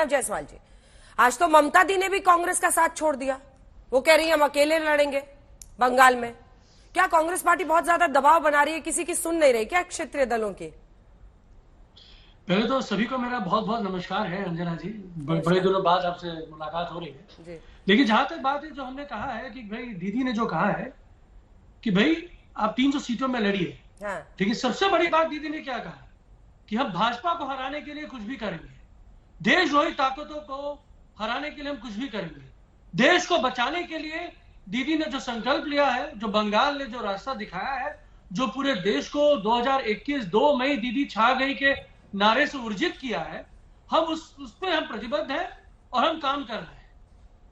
मानव जायसवाल जी, आज तो ममता दी ने भी कांग्रेस का साथ छोड़ दिया। वो कह रही है हम अकेले लड़ेंगे बंगाल में। क्या कांग्रेस पार्टी बहुत ज्यादा दबाव बना रही है, किसी की सुन नहीं रही क्या क्षेत्रीय दलों की? पहले तो सभी को मेरा बहुत बहुत नमस्कार है अंजना जी। बड़े दिनों बाद आपसे मुलाकात हो रही है जी। लेकिन जहां तक बात है, जो हमने कहा है कि भाई दीदी ने जो कहा है कि भाई आप 300 सीटों में लड़िए, हाँ। ठीक है। सबसे बड़ी बात दीदी ने क्या कहा कि हम भाजपा को हराने के लिए कुछ भी करेंगे, देशद्रोही ताकतों को हराने के लिए हम कुछ भी करेंगे, देश को बचाने के लिए दीदी ने जो संकल्प लिया है, जो बंगाल ने जो रास्ता दिखाया है, जो पूरे देश को 2021 2 मई दीदी छा गई के नारे से ऊर्जित किया है, हम उस पे हम प्रतिबद्ध हैं और हम काम कर रहे हैं।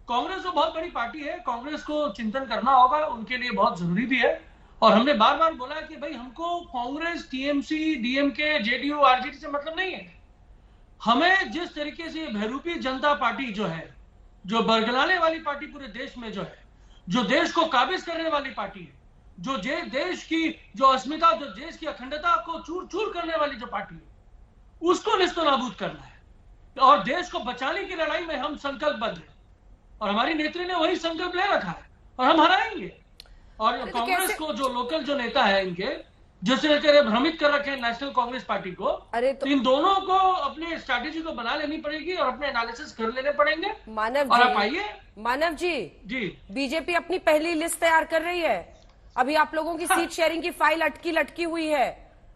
कांग्रेस तो बहुत बड़ी पार्टी है, कांग्रेस को चिंतन करना होगा, उनके लिए बहुत जरूरी भी है। और हमने बार बार बोला है कि भाई हमको Congress, TMC, DMK, JDU, RJD से मतलब नहीं है। हमें जिस तरीके से बहरूपी जनता पार्टी जो है, जो बरगलाने वाली पार्टी पूरे देश में जो है, जो देश को काबिज करने वाली पार्टी है, जो देश की जो अस्मिता, जो देश की अखंडता को चूर चूर करने वाली जो पार्टी है, उसको निस्तनाबूद करना है। और देश को बचाने की लड़ाई में हम संकल्पबद्ध हैं और हमारी नेत्री ने वही संकल्प ले रखा है और हम हराएंगे। और कांग्रेस को जो लोकल जो नेता है इनके, जिसने भ्रमित कर रखे हैं नेशनल कांग्रेस पार्टी को, तो इन दोनों को अपनी स्ट्रैटेजी को बना लेनी पड़ेगी और अपने एनालिसिस कर लेने पड़ेंगे। मानव और जी, आप आइए। मानव जी, बीजेपी अपनी पहली लिस्ट तैयार कर रही है। अभी आप लोगों की सीट शेयरिंग की फाइल लटकी हुई है।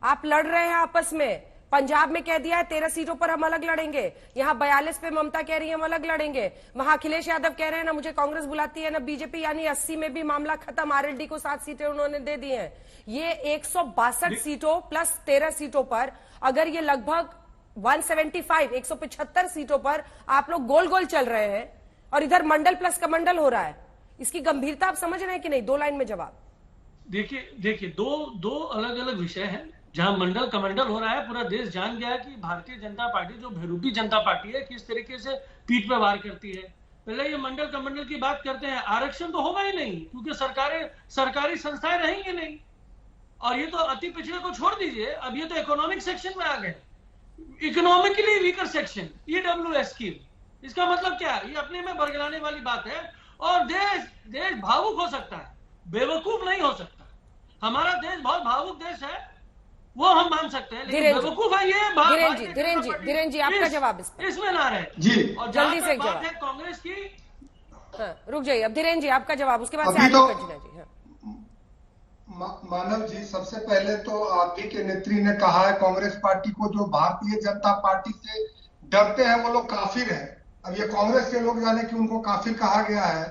आप लड़ रहे हैं आपस में। पंजाब में कह दिया है 13 सीटों पर हम अलग लड़ेंगे, यहाँ 42 पे ममता कह रही है हम अलग लड़ेंगे, वहां अखिलेश यादव कह रहे हैं ना मुझे कांग्रेस बुलाती है ना बीजेपी, यानी 80 में भी मामला खत्म। आरएलडी को 7 सीटें उन्होंने दे दी हैं। ये 162 सीटों प्लस 13 सीटों पर, अगर ये लगभग 175 सीटों पर आप लोग गोल गोल चल रहे हैं और इधर मंडल प्लस कमंडल हो रहा है, इसकी गंभीरता आप समझ रहे हैं कि नहीं? 2 लाइन में जवाब। देखिए दो अलग अलग विषय हैं। जहां मंडल कमंडल हो रहा है, पूरा देश जान गया कि भारतीय जनता पार्टी जो बहरूपी जनता पार्टी है किस तरीके से पीठ पे वार करती है। पहले ये मंडल कमंडल की बात करते हैं, आरक्षण तो होगा ही नहीं क्योंकि सरकारी संस्थाएं रहेंगी नहीं। और ये तो अति पिछड़े को छोड़ दीजिए, अब ये तो इकोनॉमिक सेक्शन में आ गए, economically weaker section, EWS scheme. इसका मतलब क्या है? ये अपने में बरगलाने वाली बात है। और देश भावुक हो सकता है, बेवकूफ नहीं हो सकता। हमारा देश बहुत भावुक देश है, वो हम मान सकते हैं, लेकिन बेवकूफ है ये। धीरेन जी आपका जवाब इसमें ना रहे जी। और जल्दी से बात है कांग्रेस की। रुक जाइए अब धीरेन जी आपका जवाब, उसके बाद से तो जी। मानव जी, सबसे पहले तो आप ही के नेत्री ने कहा है कांग्रेस पार्टी को जो भारतीय जनता पार्टी से डरते हैं वो लोग काफिर हैं। अब ये कांग्रेस के लोग जाने कि उनको काफिर कहा गया है।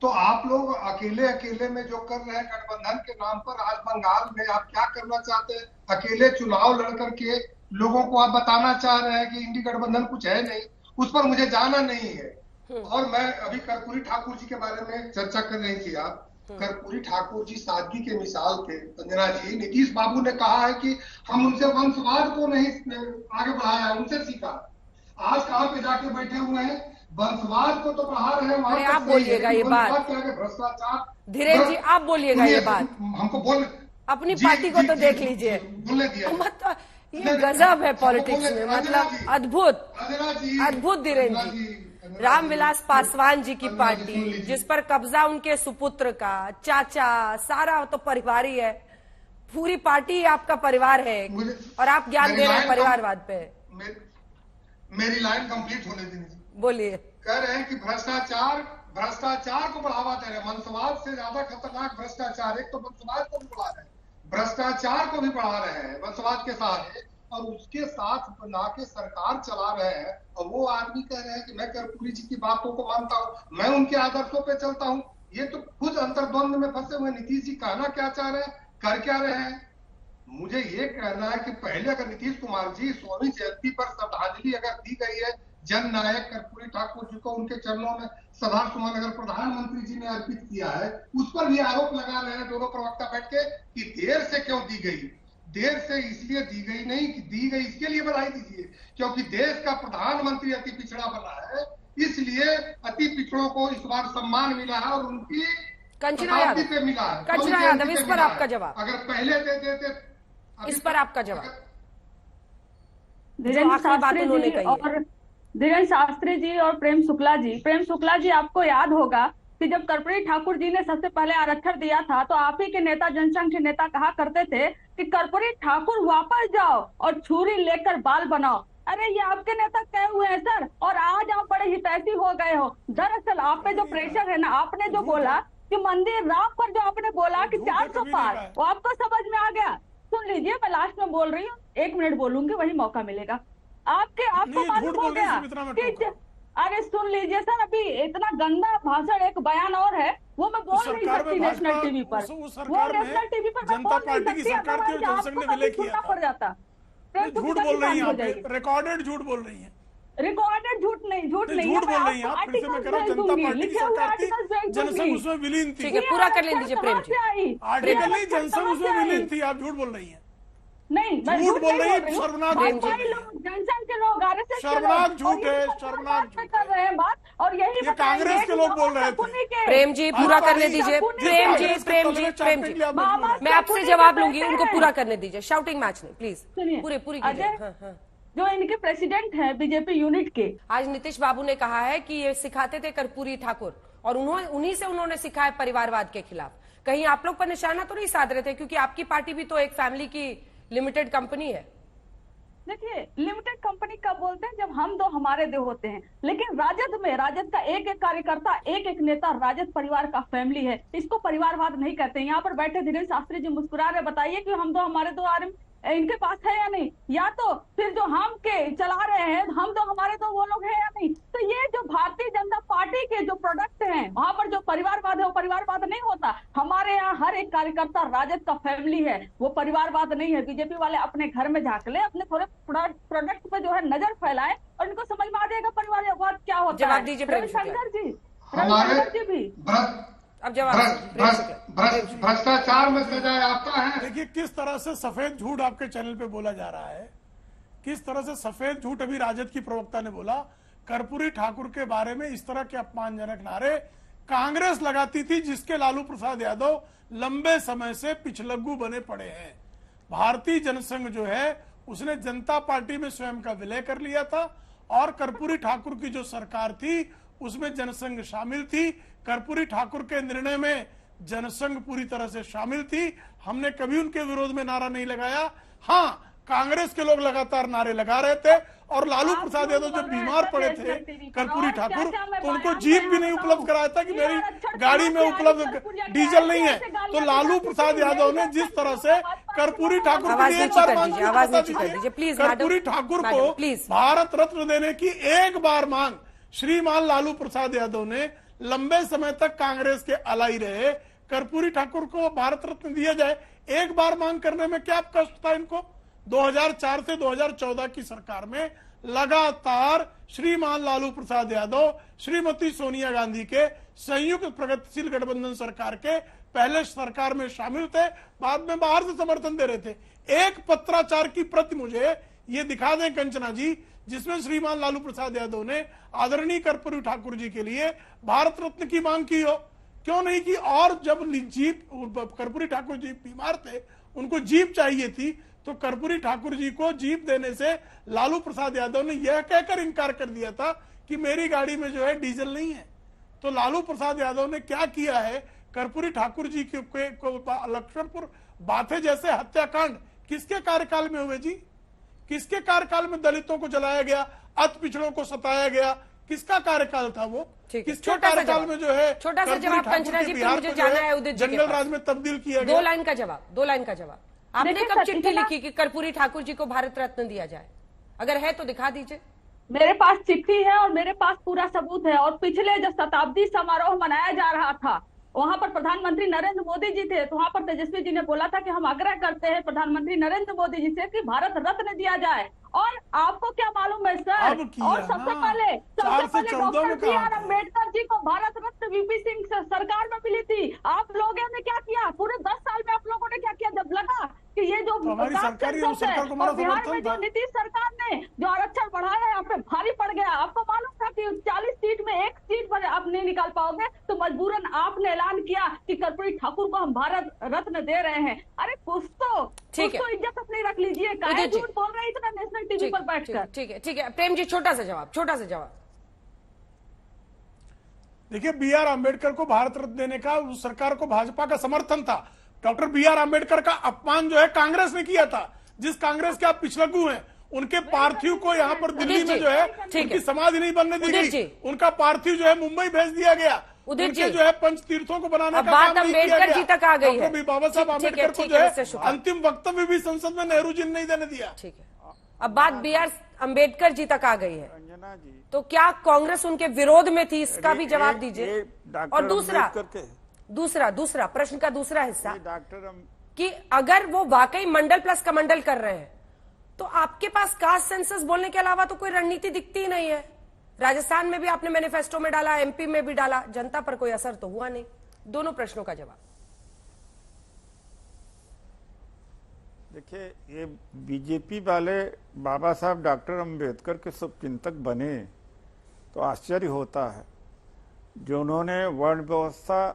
तो आप लोग अकेले में जो कर रहे हैं गठबंधन के नाम पर, आज बंगाल में आप क्या करना चाहते हैं? अकेले चुनाव लड़ करके लोगों को आप बताना चाह रहे हैं कि इंडी गठबंधन कुछ है नहीं, उस पर मुझे जाना नहीं है। और मैं अभी कर्पूरी ठाकुर जी के बारे में चर्चा कर रही थी आप। कर्पूरी ठाकुर जी सादगी के मिसाल थे। अंजना जी, नीतीश बाबू ने कहा है कि हम उनसे वंशवाद को नहीं आगे बढ़ाया, उनसे सीखा। आज कहां पे जाके बैठे हुए हैं? वंशवाद को तो बढ़ा रहे हैं वहां। आप बोलिएगा ये बात, भ्रष्टाचार। धीरेन जी आप बोलिएगा ये बात, हमको बोल, अपनी पार्टी को तो देख लीजिए। मतलब ये गजब है पॉलिटिक्स में, मतलब अद्भुत धीरेन जी। रामविलास पासवान जी की पार्टी, जिस पर कब्जा उनके सुपुत्र का, चाचा, सारा तो परिवार ही है। पूरी पार्टी आपका परिवार है और आप ज्ञान दे रहे हैं परिवारवाद पे। मेरी लाइन कंप्लीट होने दीजिए। बोलिए। कह रहे हैं कि भ्रष्टाचार को बढ़ावा दे रहे हैं। वंशवाद से ज्यादा खतरनाक भ्रष्टाचार। एक तो वंशवाद को भी बढ़ा रहे हैं, भ्रष्टाचार को भी बढ़ा रहे हैं वंशवाद के सहारे, और उसके साथ बना के सरकार चला रहे हैं। और वो आदमी कह रहे हैं कि मैं कर्पूरी जी की बातों को मानता हूँ, मैं उनके आदर्शों पे चलता हूँ। ये तो खुद अंतर्द्वंद में फंसे हुए नीतीश जी कहना क्या चाह रहे हैं, कर क्या रहे हैं? मुझे ये कहना है कि पहले अगर नीतीश कुमार जी स्वामी जयंती पर श्रद्धांजलि अगर दी गई है, जन नायक कर्पूरी ठाकुर जी को उनके चरणों में सभा सुमन अगर प्रधानमंत्री जी ने अर्पित किया है, उस पर भी आरोप लगा रहे हैं दोनों प्रवक्ता बैठ के कि देर से क्यों दी गई। देर से इसलिए दी गई नहीं कि दी गई इसके लिए बधाई दीजिए, क्योंकि देश का प्रधानमंत्री अति पिछड़ा बना है, इसलिए अति पिछड़ों को इस बार सम्मान मिला है और उनकी शताब्दी पे मिला है। कंचना यादव, इस पर आपका जवाब। अगर पहले दे देते, इस पर आपका जवाब। जो आखिरी बात उन्होंने कही है। धीरेन्द्र शास्त्री जी और प्रेम शुक्ला जी, आपको याद होगा कि जब कर्पूरी ठाकुर जी ने सबसे पहले आरक्षण दिया था तो आप ही के नेता, जनसंघ के नेता कहा करते थे कि कर्पूरी ठाकुर वापस जाओ और छुरी लेकर बाल बनाओ। अरे ये आपके नेता कहे हुए हैं सर, और आज आप बड़े हितैषी हो गए हो। दरअसल आप पे जो प्रेशर है ना, आपने जो बोला कि मंदिर राम पर जो आपने बोला कि 400 पार, वो आपको समझ में आ गया। सुन लीजिए, मैं लास्ट में बोल रही हूँ, 1 मिनट बोलूंगी, वही मौका मिलेगा। आपको मालूम हो गया कि अरे सुन लीजिए सर, अभी इतना गंदा भाषण, एक बयान और है वो मैं बोल नहीं सकती नेशनल टीवी पर, वो नेशनल टीवी पर मैं बोल नहीं सकती, आपको पड़ जाता। झूठ बोल रही है, रिकॉर्डेड झूठ बोल रही है। रिकॉर्डेड झूठ नहीं बोल रही है आप। फिर से मैं कह रहा हूं, जनता पार्टी की सरकार थी, जनसंघ उसमें विलीन थी। ठीक है, पूरा कर ले दीजिए प्रेम जी। आर्टिकल नहीं, जनसंघ उसमें विलीन थी, आप झूठ बोल रही है। नहीं, झूठ बोल रही है, शर्मनाक जनसंघ के लोग शर्मनाक झूठ है, शर्मनाक कर रहे हैं बात, और यही कांग्रेस के लोग बोल रहे थे। प्रेम जी पूरा करने दीजिए, प्रेम जी मैं आपसे जवाब लूंगी, उनको पूरा करने दीजिए। शाउटिंग मैच नहीं प्लीज, पूरी कीजिए। जो इनके प्रेसिडेंट हैं बीजेपी यूनिट के, आज नीतीश बाबू ने कहा है कि ये सिखाते थे कर्पूरी ठाकुर, और उन्हीं से उन्होंने सीखा है परिवारवाद के खिलाफ। कहीं आप लोग पर निशाना तो नहीं साध रहे थे, क्योंकि आपकी पार्टी भी तो एक फैमिली की लिमिटेड कंपनी है। देखिए, लिमिटेड कंपनी कब बोलते हैं, जब हम दो हमारे दो होते हैं। लेकिन राजद का एक एक कार्यकर्ता, एक एक नेता राजद परिवार का फैमिली है, इसको परिवारवाद नहीं कहते। यहाँ पर बैठे धीरेन्द्र शास्त्री जी मुस्कुरा रहे, बताइए कि हम दो हमारे दो आर्मी इनके पास है या नहीं, या तो फिर जो हम के चला रहे हैं हम तो हमारे तो वो लोग हैं या नहीं। तो ये जो भारतीय जनता पार्टी के जो प्रोडक्ट हैं, वहां पर जो परिवारवाद है वो परिवारवाद नहीं होता। हमारे यहाँ हर एक कार्यकर्ता राजद का फैमिली है, वो परिवारवाद नहीं है। बीजेपी वाले अपने घर में झांक ले, अपने थोड़े प्रोडक्ट पे जो है नजर फैलाए और इनको समझ में आ जाएगा परिवारवाद क्या होता है। जवाब दीजिए रविशंकर जी भी अब जवाब। भ्रष्टाचार में सजाए आता है। देखिए किस तरह से सफेद झूठ आपके चैनल पे बोला जा रहा है, किस तरह से सफेद झूठ अभी राजद की प्रवक्ता ने बोला। कर्पूरी ठाकुर के बारे में इस तरह के अपमानजनक नारे कांग्रेस लगाती थी, जिसके लालू प्रसाद यादव लंबे समय से पिछलग्गू बने पड़े हैं। भारतीय जनसंघ जो है उसने जनता पार्टी में स्वयं का विलय कर लिया था, और कर्पूरी ठाकुर की जो सरकार थी उसमें जनसंघ शामिल थी। कर्पूरी ठाकुर के निर्णय में जनसंघ पूरी तरह से शामिल थी। हमने कभी उनके विरोध में नारा नहीं लगाया। हाँ, कांग्रेस के लोग लगातार नारे लगा रहे थे, और लालू प्रसाद यादव जब बीमार पड़े थे कर्पूरी ठाकुर, तो उनको जीप भी नहीं उपलब्ध कराया था कि मेरी गाड़ी में उपलब्ध डीजल नहीं है। तो लालू प्रसाद यादव ने जिस तरह से कर्पूरी ठाकुर कर्पूरी ठाकुर को भारत रत्न देने की एक बार मांग श्रीमान लालू प्रसाद यादव ने लंबे समय तक कांग्रेस के अलाई रहे। कर्पूरी ठाकुर को भारत रत्न दिया जाए, एक बार मांग करने में क्या कष्ट था इनको। 2004 से 2014 की सरकार में लगातार श्रीमान लालू प्रसाद यादव श्रीमती सोनिया गांधी के संयुक्त प्रगतिशील गठबंधन सरकार के पहले सरकार में शामिल थे, बाद में बाहर से समर्थन दे रहे थे। एक पत्राचार की प्रति मुझे ये दिखा दें कंचना जी, जिसमें श्रीमान लालू प्रसाद यादव ने आदरणीय कर्पूरी ठाकुर जी के लिए भारत रत्न की मांग की हो, क्यों नहीं की। और जब जीप कर्पूरी ठाकुर जी बीमार थे, उनको जीप चाहिए थी, तो कर्पूरी ठाकुर जी को जीप देने से लालू प्रसाद यादव ने यह कहकर इनकार कर दिया था कि मेरी गाड़ी में जो है डीजल नहीं है। तो लालू प्रसाद यादव ने क्या किया है, कर्पूरी ठाकुर जी के लक्ष्मणपुर बाथे जैसे हत्याकांड किसके कार्यकाल में हुए जी? किसके कार्यकाल में दलितों को जलाया गया, अति पिछड़ों को सताया गया, किसका कार्यकाल था वो? किसके कार्यकाल में जो है छोटा सा जवाब कंचना जी, मुझे जाना है उदित जी के जंगल राज में तब्दील किया गया। 2 लाइन का जवाब। आपने कब चिट्ठी लिखी कि कर्पूरी ठाकुर जी को भारत रत्न दिया जाए? अगर है तो दिखा दीजिए। मेरे पास चिट्ठी है और मेरे पास पूरा सबूत है। और पिछले जो शताब्दी समारोह मनाया जा रहा था, वहां पर प्रधानमंत्री नरेंद्र मोदी जी थे, तो वहां पर तेजस्वी जी ने बोला था कि हम आग्रह करते हैं प्रधानमंत्री नरेंद्र मोदी जी से कि भारत रत्न दिया जाए। और आपको क्या मालूम है सर, और सबसे पहले डॉक्टर B.R. अम्बेडकर जी को भारत रत्न वीपी सिंह सरकार में मिली थी। आप लोगों ने क्या किया? पूरे 10 साल में आप लोगों ने क्या किया? जब लगा कि ये जो और बिहार में जो नीतीश सरकार ने जो आरक्षण बढ़ाया यहाँ पे भारी पड़ गया। आपको मालूम था कि 40 सीट में 1 सीट पर आप नहीं निकाल पाओगे, तो मजबूरन आपने ऐलान किया कि कर्पूरी ठाकुर को हम भारत रत्न दे रहे हैं। अरे कुछ तो इज्जत अपनी रख लीजिए, काहे झूठ बोल रहे इतना नेशनल टीवी पर बैठ के। नमस्कार। ठीक है प्रेम जी, छोटा सा जवाब। देखिए, बी.आर. आम्बेडकर को भारत रत्न देने का उस सरकार को भाजपा का समर्थन था। Doctor B R. आम्बेडकर का अपमान जो है कांग्रेस ने किया था। जिस कांग्रेस के आप पिछलग्गू हैं, उनके पार्थिव को यहाँ पर दिल्ली में जो है उनकी समाधि नहीं बनने दी गई। उनका पार्थिव जो है मुंबई भेज दिया गया। उनके जो है पंच तीर्थों को बनाने का काम नहीं किया गया। अम्बेडकर जी तक आ गई है। डॉक्टर बाबा साहब आम्बेडकर को जो है अंतिम वक्तव्य भी संसद में नेहरू जी ने नहीं देने दिया। ठीक है, अब बात बी.आर. अम्बेडकर जी तक आ गई है, तो क्या कांग्रेस उनके विरोध में थी? इसका भी जवाब दीजिए। और दूसरा प्रश्न का दूसरा हिस्सा कि अगर वो वाकई मंडल प्लस कमंडल कर रहे हैं, तो आपके पास कास्ट सेंसस बोलने के अलावा तो कोई रणनीति दिखती ही नहीं है। राजस्थान में भी आपने मैनिफेस्टो में डाला, एमपी में भी डाला, जनता पर कोई असर तो हुआ नहीं। दोनों प्रश्नों का जवाब। देखिए, ये बीजेपी वाले बाबा साहब डॉक्टर अंबेडकर के शुभचिंतक बने तो आश्चर्य होता है। जो उन्होंने वर्ण व्यवस्था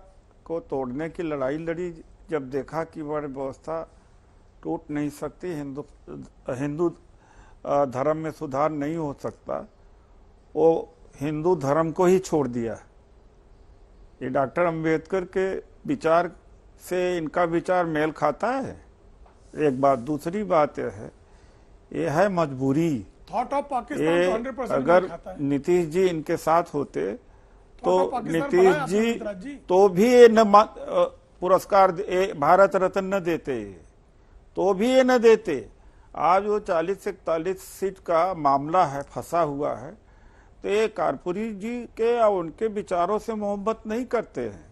को तोड़ने की लड़ाई लड़ी, जब देखा कि वर्ण व्यवस्था टूट नहीं सकती, हिंदू धर्म में सुधार नहीं हो सकता, वो हिंदू धर्म को ही छोड़ दिया। ये डॉक्टर अंबेडकर के विचार से इनका विचार मेल खाता है, एक बात। दूसरी बात यह है मजबूरी। थॉट ऑफ पाकिस्तान 100% अगर नीतीश जी इनके साथ होते तो नीतीश जी तो भी ये न पुरस्कार भारत रत्न न देते, तो भी ये न देते। आज वो 40 से 41 सीट का मामला है, फंसा हुआ है। तो ये कर्पूरी जी के और उनके विचारों से मोहब्बत नहीं करते हैं,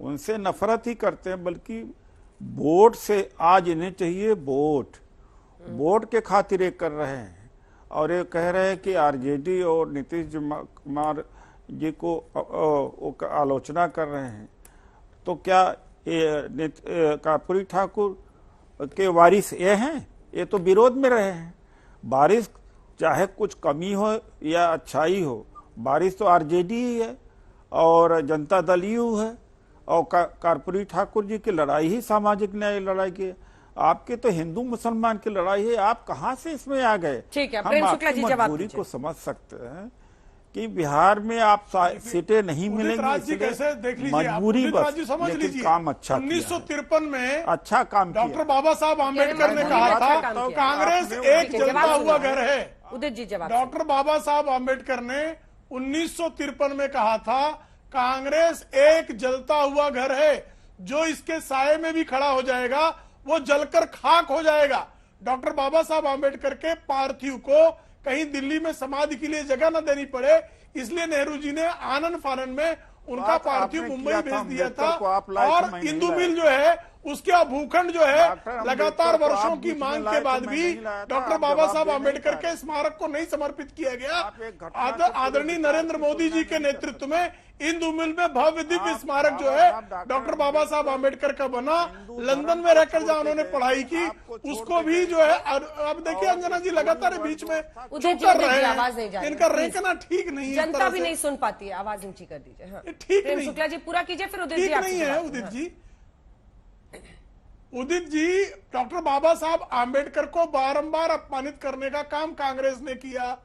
उनसे नफरत ही करते हैं। बल्कि वोट से आज इन्हें चाहिए वोट के खातिर ये कर रहे हैं। और ये कह रहे हैं कि आरजेडी और नीतीश कुमार जी को आलोचना कर रहे हैं। तो क्या ये कर्पूरी ठाकुर के वारिस ये हैं? ये तो विरोध में रहे हैं। वारिस चाहे कुछ कमी हो या अच्छाई हो, वारिस तो आरजेडी ही है और जनता दल यू है। और कर्पूरी ठाकुर जी की लड़ाई ही सामाजिक न्याय लड़ाई की है। आपके तो हिंदू मुसलमान की लड़ाई है, आप कहां से इसमें आ गए? ठीक है, हम आपकी मजबूरी को समझ सकते हैं कि बिहार में आप सीटें नहीं मिलेंगी, कैसे देख लीजिए, मजबूरी बस, समझ लीजिए। काम अच्छा 1953 में अच्छा काम डॉक्टर बाबा साहब आम्बेडकर ने कहा था कांग्रेस एक जलता हुआ घर है। उदित जी जवाब। डॉक्टर बाबा साहब आम्बेडकर ने 1953 में कहा था कांग्रेस एक जलता हुआ घर है, जो इसके साये में भी खड़ा हो जाएगा वो जलकर खाक हो जाएगा। डॉक्टर बाबा साहब आम्बेडकर के पार्थिव को कहीं दिल्ली में समाधि के लिए जगह न देनी पड़े, इसलिए नेहरू जी ने आनंद फानन में उनका पार्थिव मुंबई भेज दिया था। और इंदू मिल जो है उसके भूखंड जो है लगातार वर्षों की मांग के बाद भी डॉक्टर बाबा साहब आम्बेडकर के स्मारक को नहीं समर्पित किया गया। आदरणीय नरेंद्र मोदी जी के नेतृत्व में इंदू मिल में भव्य दिव्य स्मारक जो है डॉक्टर बाबा साहब आम्बेडकर का बना। लंदन में रहकर जहाँ उन्होंने पढ़ाई की, उसको भी जो है अब देखिए अंजना जी लगातार बीच में कर रहे हैं, इनका रेखना ठीक नहीं है, जनता भी नहीं सुन पाती है, आवाज ऊंची कर दीजिए। ठीक नहीं, शुक्ला जी पूरा कीजिए, फिर उदित ठीक नहीं है। उदित जी डॉक्टर बाबा साहब आम्बेडकर को बारंबार अपमानित करने का काम कांग्रेस ने किया।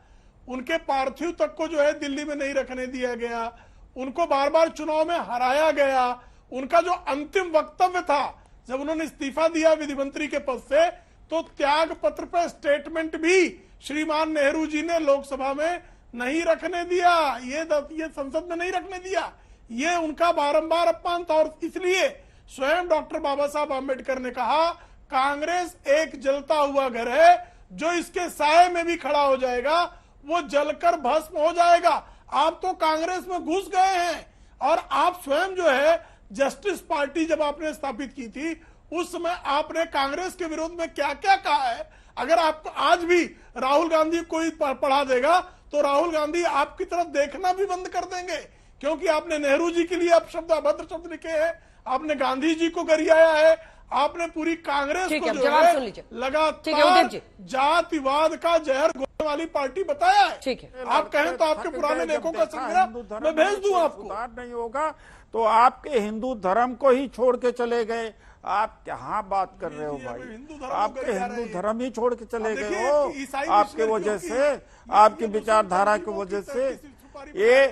उनके पार्थिव तक को जो है दिल्ली में नहीं रखने दिया गया, उनको बार बार चुनाव में हराया गया। उनका जो अंतिम वक्तव्य था जब उन्होंने इस्तीफा दिया विधि मंत्री के पद से, तो त्याग पत्र पर स्टेटमेंट भी श्रीमान नेहरू जी ने लोकसभा में नहीं रखने दिया, ये संसद में नहीं रखने दिया। ये उनका बारंबार अपमान था। और इसलिए स्वयं डॉक्टर बाबा साहब आम्बेडकर ने कहा कांग्रेस एक जलता हुआ घर है, जो इसके साये में भी खड़ा हो जाएगा वो जलकर भस्म हो जाएगा। आप तो कांग्रेस में घुस गए हैं और आप स्वयं जो है जस्टिस पार्टी जब आपने स्थापित की थी उस समय आपने कांग्रेस के विरोध में क्या क्या कहा है। अगर आपको आज भी राहुल गांधी कोई पढ़ा देगा तो राहुल गांधी आपकी तरफ देखना भी बंद कर देंगे, क्योंकि आपने नेहरू जी के लिए अपशब्द अभद्र शब्द लिखे हैं, आपने गांधी जी को गरियाया है, आपने पूरी कांग्रेस को जो है लगातार जातिवाद का जहर घोलने वाली पार्टी बताया है। ठीक है, आप कहें तो आपके पुराने लेखों का संग्रह मैं भेज दूं आपको। नहीं होगा तो आपके हिंदू धर्म को ही छोड़ के चले गए, आप कहाँ बात कर रहे हो जी, अभी भाई? हिंदू धर्म आपके को जा रहे हिंदू हैं। धर्म ही छोड़ के चले अब गए देखिए, हो ईसाई आपके मिशनरियों वजह की- से, ये आपकी तो विचारधारा की सुल्तान वजह की से। किसी सुपारी ये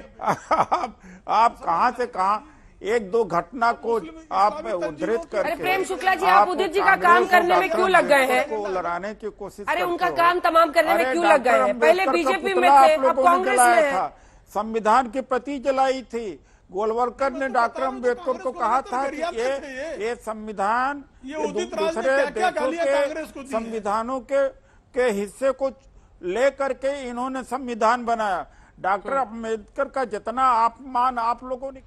आप कहाँ से कहाँ एक दो घटना को आप उद्धृत करके अरे प्रेम शुक्ला जी, आप उदित जी का काम करने में क्यों लग गए हैं? को लड़ाने की कोशिश अरे करते उनका हो। काम तमाम करने में अरे क्यों लग गए डॉक्टर हैं? पहले अम्बेडकर का बीजेपी में पुतला थे, आप अब लोगों ने कांग्रेस जलाया में था। है। संविधान की प्रति जलाई थी। गोलवलकर ने डॉक्टर अम्बेडकर को कहा था कि ये संविधान ये उदित राज ने दूसरे क्या-क्या देशों गालियां कांग्रेस को के दी हैं? संविधानों के हिस्से को लेकर के इन्होंने संविधान बनाया। डॉक्टर अम्बेडकर का जितना अपमान आप लोगों ने